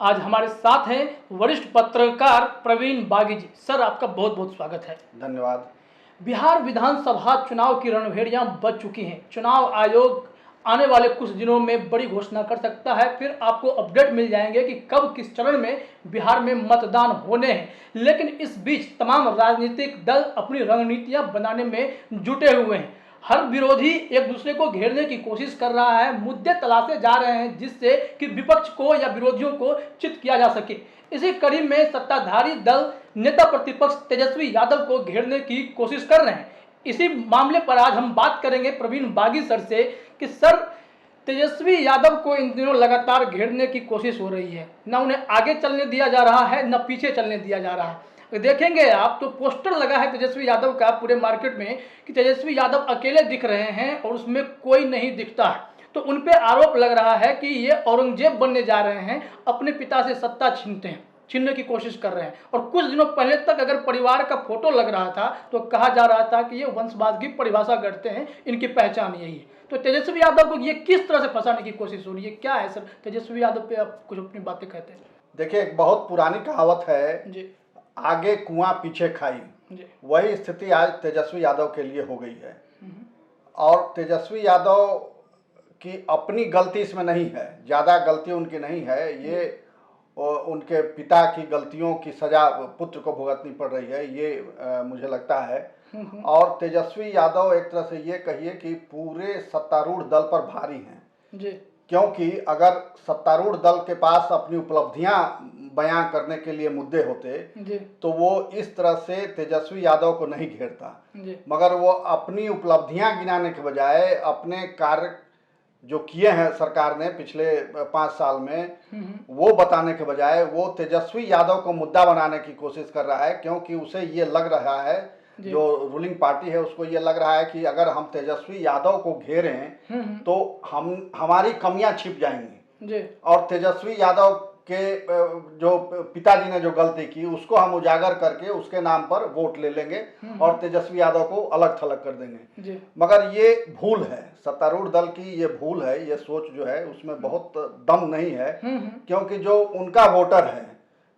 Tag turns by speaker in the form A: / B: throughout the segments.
A: आज हमारे साथ हैं वरिष्ठ पत्रकार प्रवीण बागी जी। सर, आपका बहुत बहुत स्वागत है।
B: धन्यवाद।
A: बिहार विधानसभा चुनाव की रणभेड़ियां बज चुकी हैं। चुनाव आयोग आने वाले कुछ दिनों में बड़ी घोषणा कर सकता है। फिर आपको अपडेट मिल जाएंगे कि कब किस चरण में बिहार में मतदान होने हैं। लेकिन इस बीच तमाम राजनीतिक दल अपनी रणनीतियां बनाने में जुटे हुए हैं। हर विरोधी एक दूसरे को घेरने की कोशिश कर रहा है, मुद्दे तलाशे जा रहे हैं जिससे कि विपक्ष को या विरोधियों को चित किया जा सके। इसी कड़ी में सत्ताधारी दल नेता प्रतिपक्ष तेजस्वी यादव को घेरने की कोशिश कर रहे हैं। इसी मामले पर आज हम बात करेंगे प्रवीण बागी सर से कि सर, तेजस्वी यादव को इन दिनों लगातार घेरने की कोशिश हो रही है। न उन्हें आगे चलने दिया जा रहा है, न पीछे चलने दिया जा रहा है। देखेंगे आप तो पोस्टर लगा है तेजस्वी यादव का पूरे मार्केट में कि तेजस्वी यादव अकेले दिख रहे हैं और उसमें कोई नहीं दिखता है। तो उन पे आरोप लग रहा है कि ये औरंगजेब बनने जा रहे हैं, अपने पिता से सत्ता छीनने की कोशिश कर रहे हैं। और कुछ दिनों पहले तक अगर परिवार का फोटो लग रहा था तो कहा जा रहा था कि ये वंशवाद की परिभाषा करते हैं, इनकी पहचान यही है। तो तेजस्वी यादव को ये किस तरह से फंसाने की कोशिश हो रही है, क्या है सर तेजस्वी यादव पे आप कुछ अपनी बातें कहते हैं?
B: देखिए, एक बहुत पुरानी कहावत है
A: जी
B: आगे कुआं पीछे खाई।
A: जी।
B: वही स्थिति आज तेजस्वी यादव के लिए हो गई है। और तेजस्वी यादव की अपनी गलती इसमें नहीं है, ज़्यादा गलती उनकी नहीं है। ये उनके पिता की गलतियों की सजा पुत्र को भुगतनी पड़ रही है, ये मुझे लगता है। और तेजस्वी यादव एक तरह से ये कहिए कि पूरे सत्तारूढ़ दल पर भारी हैं
A: जी।
B: क्योंकि अगर सत्तारूढ़ दल के पास अपनी उपलब्धियां बयां करने के लिए मुद्दे होते
A: जी।
B: तो वो इस तरह से तेजस्वी यादव को नहीं घेरता,
A: जी।
B: मगर वो अपनी उपलब्धियां गिनाने के बजाय अपने कार्य जो किए हैं सरकार ने पिछले 5 साल में वो बताने के बजाय वो तेजस्वी यादव को मुद्दा बनाने की कोशिश कर रहा है। क्योंकि उसे ये लग रहा है, जो रूलिंग पार्टी है उसको ये लग रहा है कि अगर हम तेजस्वी यादव को घेरें तो हमारी कमियां छिप जाएंगी और तेजस्वी यादव के जो पिताजी ने जो गलती की उसको हम उजागर करके उसके नाम पर वोट ले लेंगे और तेजस्वी यादव को अलग थलग कर देंगे। मगर ये भूल है, सत्तारूढ़ दल की ये भूल है, ये सोच जो है उसमें बहुत दम नहीं है। क्योंकि जो उनका वोटर है,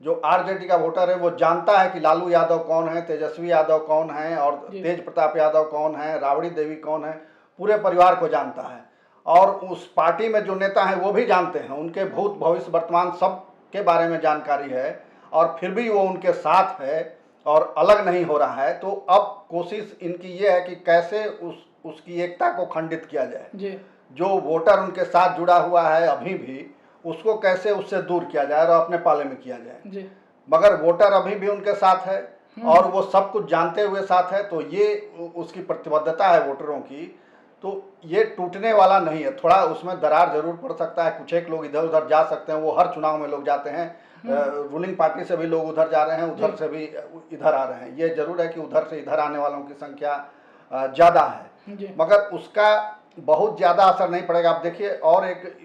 B: जो आरजेडी का वोटर है, वो जानता है कि लालू यादव कौन है, तेजस्वी यादव कौन है और तेज प्रताप यादव कौन है, राबड़ी देवी कौन है, पूरे परिवार को जानता है। और उस पार्टी में जो नेता हैं वो भी जानते हैं, उनके भूत भविष्य वर्तमान सब के बारे में जानकारी है और फिर भी वो उनके साथ है और अलग नहीं हो रहा है। तो अब कोशिश इनकी ये है कि कैसे उसकी एकता को खंडित किया जाए। जो वोटर उनके साथ जुड़ा हुआ है अभी भी, उसको कैसे उससे दूर किया जाए और अपने पाले में किया जाए। मगर वोटर अभी भी उनके साथ है और वो सब कुछ जानते हुए साथ है। तो ये उसकी प्रतिबद्धता है वोटरों की, तो ये टूटने वाला नहीं है। थोड़ा उसमें दरार जरूर पड़ सकता है, कुछ एक लोग इधर उधर जा सकते हैं, वो हर चुनाव में लोग जाते हैं। रूलिंग पार्टी से भी लोग उधर जा रहे हैं, उधर से भी इधर आ रहे हैं। ये जरूर है कि उधर से इधर आने वालों की संख्या ज़्यादा है, मगर उसका बहुत ज़्यादा असर नहीं पड़ेगा। आप देखिए, और एक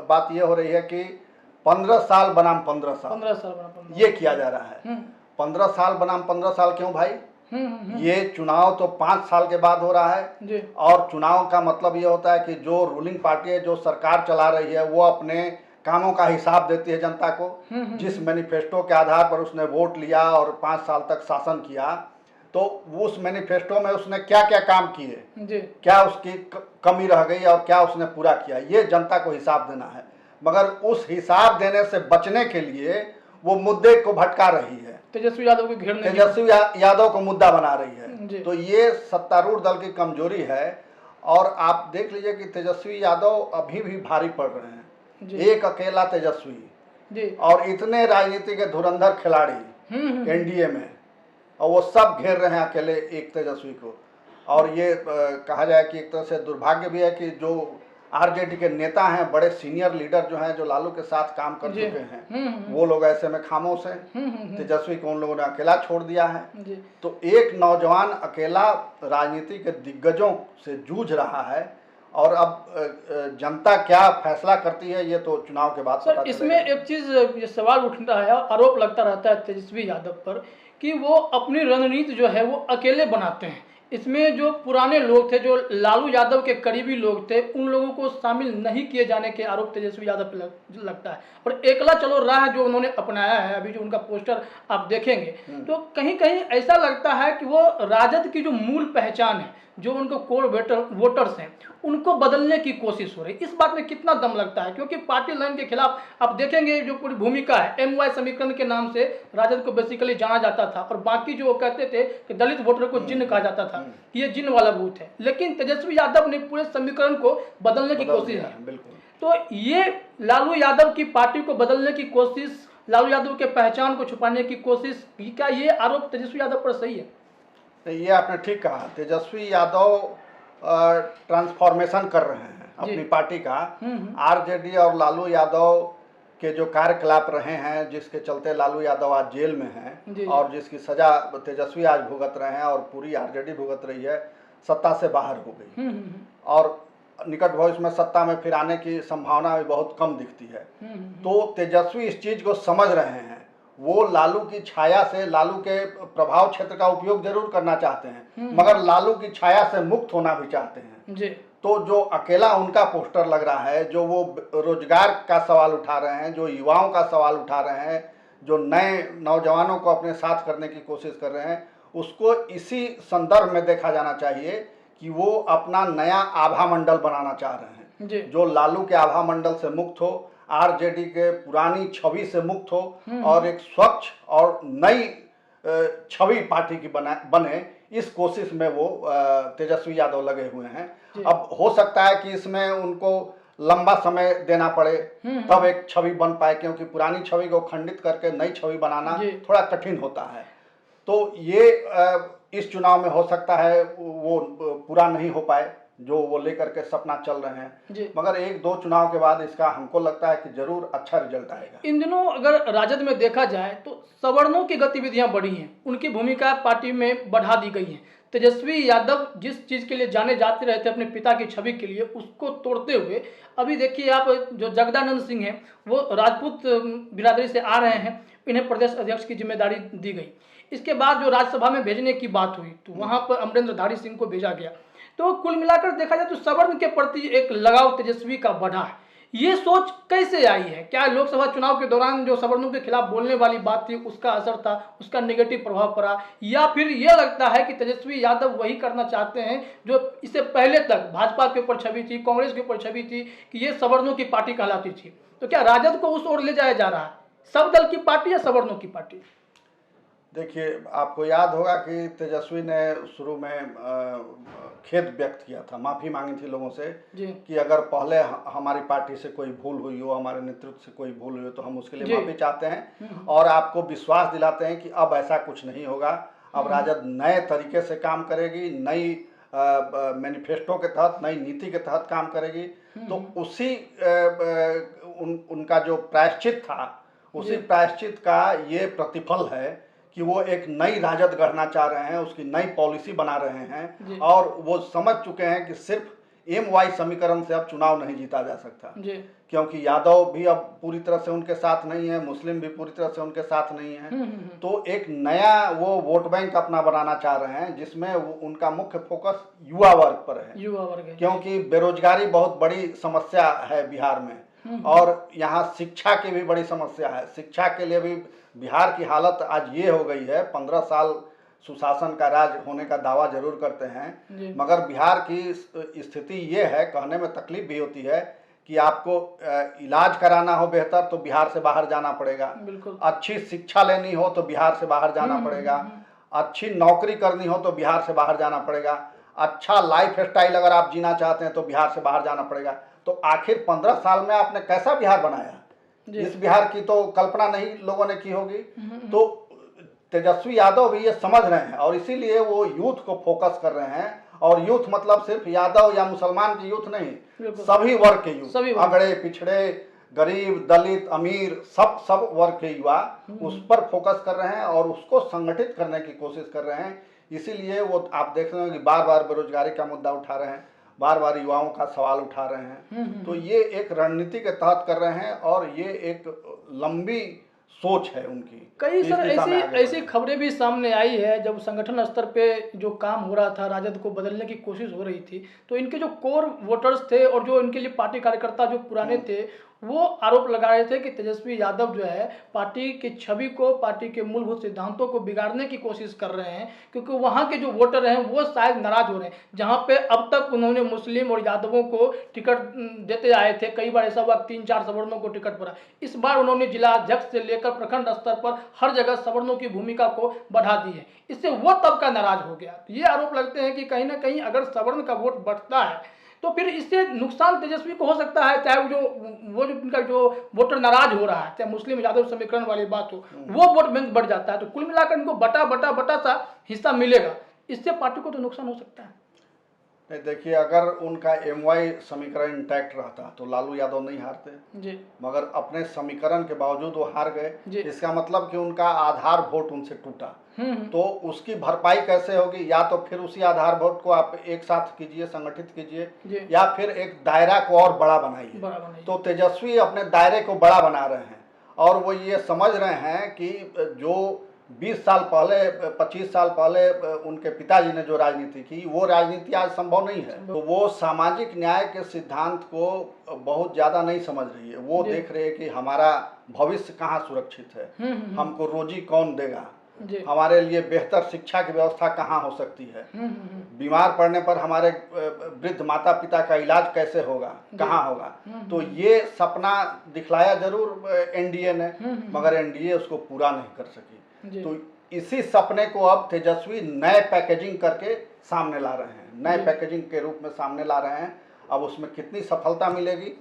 B: बात ये हो रही है कि 15 साल बनाम 15 साल ये किया जा रहा है। 15 साल बनाम 15 साल क्यों भाई? ये चुनाव तो 5 साल के बाद हो रहा है और चुनाव का मतलब ये होता है कि जो रूलिंग पार्टी है, जो सरकार चला रही है, वो अपने कामों का हिसाब देती है जनता को। जिस मैनिफेस्टो के आधार पर उसने वोट लिया और 5 साल तक शासन किया, तो उस मैनिफेस्टो में उसने क्या क्या काम किए, क्या उसकी कमी रह गई और क्या उसने पूरा किया, ये जनता को हिसाब देना है। मगर उस हिसाब देने से बचने के लिए वो मुद्दे को भटका रही है, तेजस्वी यादव को मुद्दा बना रही है। तो ये सत्तारूढ़ दल की कमजोरी है। और आप देख लीजिए कि तेजस्वी यादव अभी भी भारी पड़ रहे हैं। एक अकेला तेजस्वी और इतने राजनीति के धुरंधर खिलाड़ी एनडीए में, और वो सब घेर रहे हैं अकेले एक तेजस्वी को। और ये कहा जाए कि एक तरह से दुर्भाग्य भी है कि जो आरजेडी के नेता हैं, बड़े सीनियर लीडर जो हैं, जो लालू के साथ काम कर चुके हैं, वो लोग ऐसे में खामोश हैं। तेजस्वी को उन लोगों ने अकेला छोड़ दिया है। तो एक नौजवान अकेला राजनीति के दिग्गजों से जूझ रहा है और अब जनता क्या फैसला करती है ये तो चुनाव के बाद पता चलेगा।
A: इसमें एक चीज़ ये सवाल उठता है, आरोप लगता रहता है तेजस्वी यादव पर कि वो अपनी रणनीति जो है वो अकेले बनाते हैं। इसमें जो पुराने लोग थे, जो लालू यादव के करीबी लोग थे, उन लोगों को शामिल नहीं किए जाने के आरोप तेजस्वी यादव पे लगता है। और एकला चलो राह जो उन्होंने अपनाया है, अभी जो उनका पोस्टर आप देखेंगे तो कहीं कहीं ऐसा लगता है कि वो राजद की जो मूल पहचान है, जो उनको कोर वोटर्स हैं, उनको बदलने की कोशिश हो रही है। इस बात में कितना दम लगता है? क्योंकि पार्टी लाइन के खिलाफ आप देखेंगे जो पूरी भूमिका है, MY समीकरण के नाम से राजद को बेसिकली जाना जाता था, और बाकी जो वो कहते थे कि दलित वोटर को जिन्न कहा जाता था कि ये जिन्न वाला बूथ है, लेकिन तेजस्वी यादव ने पूरे समीकरण को बदलने की कोशिश की।
B: बिल्कुल।
A: तो ये लालू यादव की पार्टी को बदलने की कोशिश, लालू यादव के पहचान को छुपाने की कोशिश, क्या ये आरोप तेजस्वी यादव पर सही है?
B: ये आपने ठीक कहा, तेजस्वी यादव ट्रांसफॉर्मेशन कर रहे हैं अपनी पार्टी का। आरजेडी और लालू यादव के जो कार्यकलाप रहे हैं, जिसके चलते लालू यादव आज जेल में हैं और जिसकी सजा तेजस्वी आज भुगत रहे हैं और पूरी आरजेडी भुगत रही है, सत्ता से बाहर हो गई और निकट भविष्य में सत्ता में फिर आने की संभावना भी बहुत कम दिखती है। तो तेजस्वी इस चीज को समझ रहे हैं, वो लालू की छाया से, लालू के प्रभाव क्षेत्र का उपयोग जरूर करना चाहते हैं, मगर लालू की छाया से मुक्त होना भी चाहते हैं
A: जी।
B: तो जो अकेला उनका पोस्टर लग रहा है, जो वो रोजगार का सवाल उठा रहे हैं, जो युवाओं का सवाल उठा रहे हैं, जो नए नौजवानों को अपने साथ करने की कोशिश कर रहे हैं, उसको इसी संदर्भ में देखा जाना चाहिए कि वो अपना नया आभा मंडल बनाना चाह रहे हैं, जो लालू के आभा मंडल से मुक्त हो, आरजेडी के पुरानी छवि से मुक्त हो और एक स्वच्छ और नई छवि पार्टी की बने, इस कोशिश में वो तेजस्वी यादव लगे हुए हैं। अब हो सकता है कि इसमें उनको लंबा समय देना पड़े तब एक छवि बन पाए, क्योंकि पुरानी छवि को खंडित करके नई छवि बनाना थोड़ा कठिन होता है। तो ये इस चुनाव में हो सकता है वो पूरा नहीं हो पाए जो वो लेकर के सपना चल रहे हैं, मगर एक दो चुनाव के बाद इसका हमको लगता है कि जरूर अच्छा रिजल्ट आएगा।
A: इन दिनों अगर राजद में देखा जाए तो सवर्णों की गतिविधियां बढ़ी हैं, उनकी भूमिका पार्टी में बढ़ा दी गई है। तेजस्वी यादव जिस चीज़ के लिए जाने जाते रहे थे अपने पिता की छवि के लिए, उसको तोड़ते हुए अभी देखिए आप, जो जगदानंद सिंह हैं वो राजपूत बिरादरी से आ रहे हैं, इन्हें प्रदेश अध्यक्ष की जिम्मेदारी दी गई। इसके बाद जो राज्यसभा में भेजने की बात हुई तो वहाँ पर अमरेंद्र धारी सिंह को भेजा गया। तो कुल मिलाकर देखा जाए तो सवर्ण के प्रति एक लगाव तेजस्वी का बढ़ा है। ये सोच कैसे आई है? क्या लोकसभा चुनाव के दौरान जो सवर्णों के खिलाफ बोलने वाली बात थी उसका असर था, उसका नेगेटिव प्रभाव पड़ा, या फिर यह लगता है कि तेजस्वी यादव वही करना चाहते हैं जो इससे पहले तक भाजपा के ऊपर छवि थी, कांग्रेस के ऊपर छवि थी कि ये सवर्णों की पार्टी कहलाती थी? तो क्या राजद को उस ओर ले जाया जा रहा है, सब दल की पार्टी या सवर्णों की पार्टी?
B: देखिए, आपको याद होगा कि तेजस्वी ने शुरू में खेद व्यक्त किया था, माफ़ी मांगी थी लोगों से कि अगर पहले हमारी पार्टी से कोई भूल हुई हो, हमारे नेतृत्व से कोई भूल हुई हो तो हम उसके लिए माफ़ी चाहते हैं और आपको विश्वास दिलाते हैं कि अब ऐसा कुछ नहीं होगा। अब राजद नए तरीके से काम करेगी, नई मैनिफेस्टो के तहत, नई नीति के तहत काम करेगी। तो उसी उनका जो प्रायश्चित था, उसी प्रायश्चित का ये प्रतिफल है कि वो एक नई राजद गढ़ना चाह रहे हैं, उसकी नई पॉलिसी बना रहे हैं और वो समझ चुके हैं कि सिर्फ MY समीकरण से अब चुनाव नहीं जीता जा सकता, क्योंकि यादव भी अब पूरी तरह से उनके साथ नहीं है, मुस्लिम भी पूरी तरह से उनके साथ नहीं है। तो एक नया वो वोट बैंक अपना बनाना चाह रहे हैं, जिसमें उनका मुख्य फोकस युवा वर्ग पर है, युवा वर्ग, क्योंकि बेरोजगारी बहुत बड़ी समस्या है बिहार में और यहाँ शिक्षा की भी बड़ी समस्या है। शिक्षा के लिए भी बिहार की हालत आज ये हो गई है, 15 साल सुशासन का राज होने का दावा जरूर करते हैं, मगर बिहार की स्थिति ये है, कहने में तकलीफ भी होती है कि आपको इलाज कराना हो बेहतर तो बिहार से बाहर जाना पड़ेगा, अच्छी शिक्षा लेनी हो तो बिहार से बाहर जाना पड़ेगा, अच्छी नौकरी करनी हो तो बिहार से बाहर जाना पड़ेगा, अच्छा लाइफ स्टाइल अगर आप जीना चाहते हैं तो बिहार से बाहर जाना पड़ेगा। तो आखिर 15 साल में आपने कैसा बिहार बनाया? इस बिहार की तो कल्पना नहीं लोगों ने की होगी। तो तेजस्वी यादव भी ये समझ रहे हैं और इसीलिए वो यूथ को फोकस कर रहे हैं, और यूथ मतलब सिर्फ यादव या मुसलमान की यूथ नहीं, सभी वर्ग के यूथ, अगड़े पिछड़े, गरीब, दलित, अमीर, सब वर्ग के युवा उस पर फोकस कर रहे हैं और उसको संगठित करने की कोशिश कर रहे हैं। इसीलिए वो आप देख रहे हैं कि बार बार बेरोजगारी का मुद्दा उठा रहे हैं, बार बार युवाओं का सवाल उठा रहे हैं। तो ये एक रणनीति के तहत कर रहे हैं और ये एक लंबी सोच है उनकी।
A: कई
B: इस
A: सर
B: दिशा में
A: ऐसी
B: आगे
A: ऐसी
B: बढ़े।
A: खबरें भी सामने आई है, जब संगठन स्तर पे जो काम हो रहा था, राजद को बदलने की कोशिश हो रही थी, तो इनके जो कोर वोटर्स थे और जो इनके लिए पार्टी कार्यकर्ता जो पुराने थे, वो आरोप लगा रहे थे कि तेजस्वी यादव जो है पार्टी की छवि को, पार्टी के मूलभूत सिद्धांतों को बिगाड़ने की कोशिश कर रहे हैं, क्योंकि वहाँ के जो वोटर हैं वो शायद नाराज हो रहे हैं। जहाँ पे अब तक उन्होंने मुस्लिम और यादवों को टिकट देते आए थे, कई बार ऐसा हुआ 3-4 सवर्णों को टिकट पड़ा, इस बार उन्होंने जिला अध्यक्ष से लेकर प्रखंड स्तर पर हर जगह सवर्णों की भूमिका को बढ़ा दी है। इससे वो तबका नाराज हो गया। तो ये आरोप लगते हैं कि कहीं ना कहीं अगर सवर्ण का वोट बढ़ता है तो फिर इससे नुकसान तेजस्वी को हो सकता है, चाहे वो जो उनका जो वोटर नाराज हो रहा है, चाहे मुस्लिम यादव समीकरण वाली बात हो, वो वोट बैंक बढ़ जाता है, तो कुल मिलाकर इनको बटा बटा बटा सा हिस्सा मिलेगा, इससे पार्टी को तो नुकसान हो सकता है।
B: नहीं, देखिए, अगर उनका MY समीकरण इंटैक्ट रहता तो लालू यादव नहीं हारते
A: जी,
B: मगर अपने समीकरण के बावजूद वो हार
A: जी।
B: गए। इसका मतलब कि उनका आधार वोट उनसे टूटा।
A: हम्म,
B: तो उसकी भरपाई कैसे होगी? या तो फिर उसी आधार वोट को आप एक साथ कीजिए, संगठित
A: जी।
B: कीजिए, या फिर एक दायरा को और बड़ा बनाइए।
A: बड़ा बनाइए।
B: तो तेजस्वी अपने दायरे को बड़ा बना रहे हैं और वो ये समझ रहे हैं कि जो 20 साल पहले, 25 साल पहले उनके पिताजी ने जो राजनीति की, वो राजनीति आज संभव नहीं है। तो वो सामाजिक न्याय के सिद्धांत को बहुत ज़्यादा नहीं समझ रही है। वो देख रहे हैं कि हमारा भविष्य कहाँ सुरक्षित है, हमको रोजी कौन देगा, हमारे लिए बेहतर शिक्षा की व्यवस्था कहाँ हो सकती है, बीमार पड़ने पर हमारे वृद्ध माता पिता का इलाज कैसे होगा, कहाँ होगा। तो ये सपना दिखलाया जरूर NDA ने, मगर NDA उसको पूरा नहीं कर सकी। तो इसी सपने को अब तेजस्वी नए पैकेजिंग करके सामने ला रहे हैं, नए पैकेजिंग के रूप में सामने ला रहे हैं। अब उसमें कितनी सफलता मिलेगी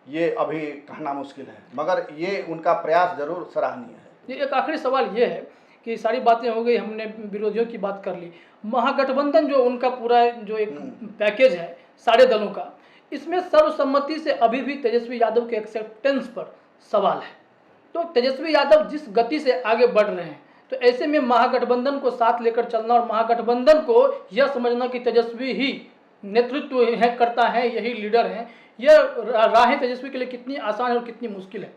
B: ये अभी कहना मुश्किल है, मगर ये उनका प्रयास जरूर सराहनीय है।
A: ये एक आखिरी सवाल ये है कि सारी बातें हो गई, हमने विरोधियों की बात कर ली, महागठबंधन जो उनका पूरा जो एक पैकेज है सारे दलों का, इसमें सर्वसम्मति से अभी भी तेजस्वी यादव के एक्सेप्टेंस पर सवाल है। तो तेजस्वी यादव जिस गति से आगे बढ़ रहे हैं, तो ऐसे में महागठबंधन को साथ लेकर चलना और महागठबंधन को यह समझना कि तेजस्वी ही नेतृत्व है करता है, यही लीडर हैं, यह राहें तेजस्वी के लिए कितनी आसान है और कितनी मुश्किल है?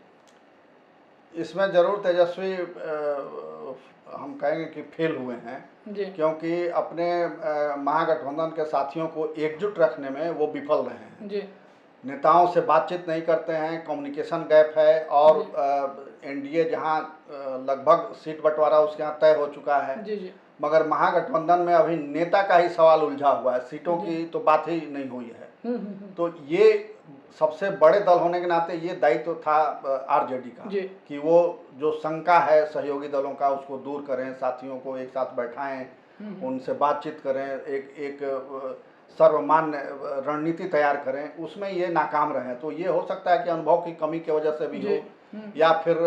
B: इसमें जरूर तेजस्वी हम कहेंगे कि फेल हुए हैं
A: जी।
B: क्योंकि अपने महागठबंधन के साथियों को एकजुट रखने में वो विफल रहे हैं।
A: जी।
B: नेताओं से बातचीत नहीं करते हैं, कम्युनिकेशन गैप है, और NDA जहां लगभग सीट बंटवारा उसके यहाँ तय हो चुका है।
A: जी।
B: मगर महागठबंधन में अभी नेता का ही सवाल उलझा हुआ है, सीटों की तो बात ही नहीं हुई है। तो ये सबसे बड़े दल होने के नाते ये दायित्व था RJD का कि वो जो शंका है सहयोगी दलों का उसको दूर करें, साथियों को एक साथ बैठाएं, उनसे बातचीत करें, एक सर्वमान्य रणनीति तैयार करें। उसमें ये नाकाम रहे। तो ये हो सकता है कि अनुभव की कमी की वजह से भी हो, या फिर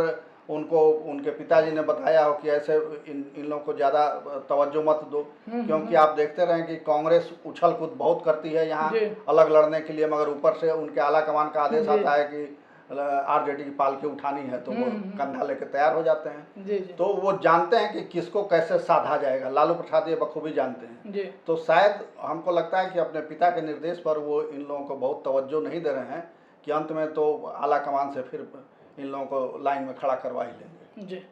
B: उनको उनके पिताजी ने बताया हो कि ऐसे इन लोगों को ज़्यादा तवज्जो मत दो, क्योंकि आप देखते रहें कि कांग्रेस उछल कूद बहुत करती है यहाँ अलग लड़ने के लिए, मगर ऊपर से उनके आला कमान का आदेश आता है कि RJD की पालकी उठानी है तो वो कंधा लेके तैयार हो जाते हैं। तो वो जानते हैं कि किसको कैसे साधा जाएगा, लालू प्रसाद ये बखूबी जानते हैं। तो शायद हमको लगता है कि अपने पिता के निर्देश पर वो इन लोगों को बहुत तवज्जो नहीं दे रहे हैं कि अंत में तो आला कमान से फिर इन लोगों को लाइन में खड़ा करवा ही लेंगे।
A: जी।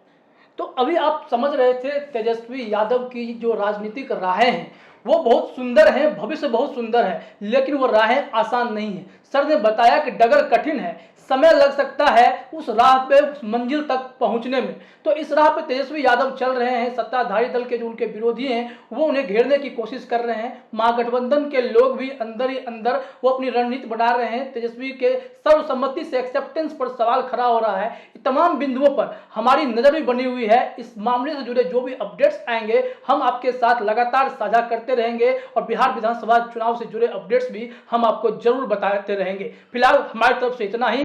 A: तो अभी आप समझ रहे थे तेजस्वी यादव की जो राजनीतिक राहें हैं वो बहुत सुंदर हैं, भविष्य बहुत सुंदर है, लेकिन वो राहें आसान नहीं है। सर ने बताया कि डगर कठिन है, समय लग सकता है उस राह पे, उस मंजिल तक पहुंचने में। तो इस राह पे तेजस्वी यादव चल रहे हैं, सत्ताधारी दल के जो उनके विरोधी हैं वो उन्हें घेरने की कोशिश कर रहे हैं, महागठबंधन के लोग भी अंदर ही अंदर वो अपनी रणनीति बना रहे हैं, तेजस्वी के सर्वसम्मति से एक्सेप्टेंस पर सवाल खड़ा हो रहा है। तमाम बिंदुओं पर हमारी नज़र भी बनी हुई है। इस मामले से जुड़े जो भी अपडेट्स आएंगे हम आपके साथ लगातार साझा करते रहेंगे, और बिहार विधानसभा चुनाव से जुड़े अपडेट्स भी हम आपको जरूर बताते रहेंगे। फिलहाल हमारी तरफ से इतना ही।